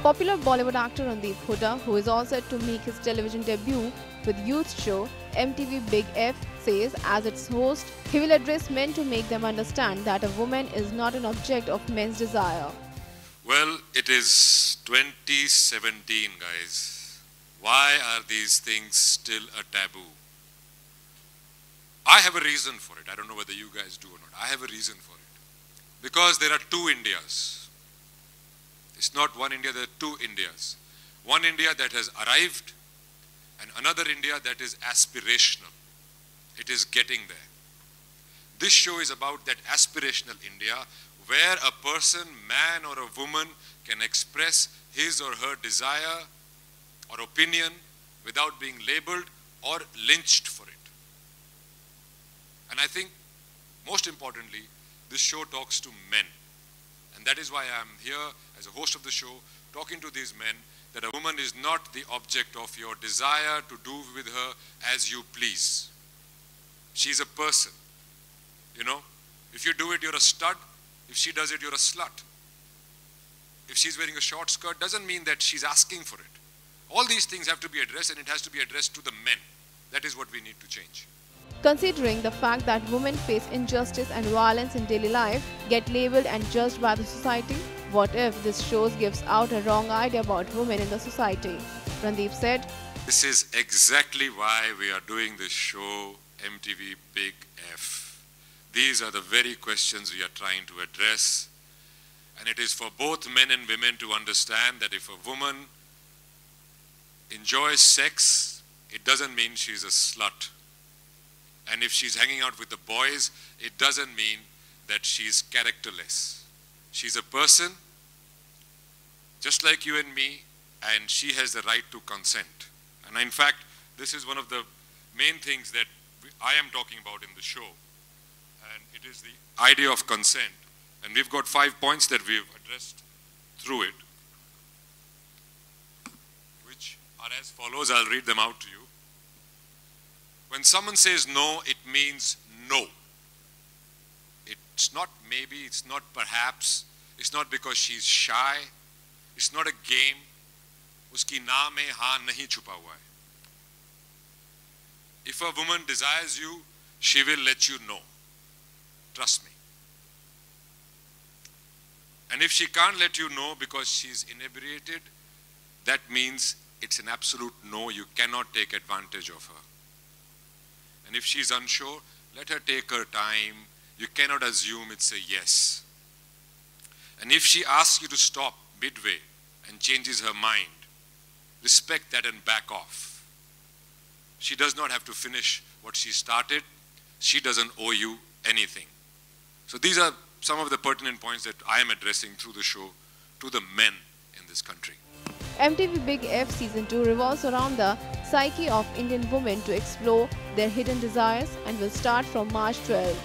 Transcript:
Popular Bollywood actor Randeep Hooda, who is all set to make his television debut with youth show MTV Big F, says as its host, he will address men to make them understand that a woman is not an object of men's desire. Well, it is 2017, guys. Why are these things still a taboo? I have a reason for it. I don't know whether you guys do or not. I have a reason for it. Because there are two Indias. It's not one India, there are two Indias. One India that has arrived and another India that is aspirational. It is getting there. This show is about that aspirational India where a person, man or a woman, can express his or her desire or opinion without being labeled or lynched for it. And I think, most importantly, this show talks to men. And that is why I am here as a host of the show, talking to these men, that a woman is not the object of your desire to do with her as you please. She's a person. You know, if you do it, you're a stud. If she does it, you're a slut. If she's wearing a short skirt, doesn't mean that she's asking for it. All these things have to be addressed, and it has to be addressed to the men. That is what we need to change. Considering the fact that women face injustice and violence in daily life, get labeled and judged by the society, what if this show gives out a wrong idea about women in the society? Randeep said, "This is exactly why we are doing this show, MTV Big F. These are the very questions we are trying to address. And it is for both men and women to understand that if a woman enjoys sex, it doesn't mean she's a slut. And if she's hanging out with the boys, it doesn't mean that she's characterless. She's a person, just like you and me, and she has the right to consent." And in fact, this is one of the main things that I am talking about in the show. And it is the idea of consent. And we've got 5 points that we've addressed through it, which are as follows. I'll read them out to you. When someone says no, it means no. It's not maybe, it's not perhaps, it's not because she's shy, it's not a game. Uski na mein haan nahi chupa hua hai. If a woman desires you, she will let you know. Trust me. And if she can't let you know because she's inebriated, that means it's an absolute no. You cannot take advantage of her. And if she's unsure, let her take her time. You cannot assume it's a yes. And if she asks you to stop midway and changes her mind, respect that and back off. She does not have to finish what she started. She doesn't owe you anything. So these are some of the pertinent points that I am addressing through the show to the men in this country. MTV Big F Season 2 revolves around the psyche of Indian women to explore their hidden desires and will start from March 12.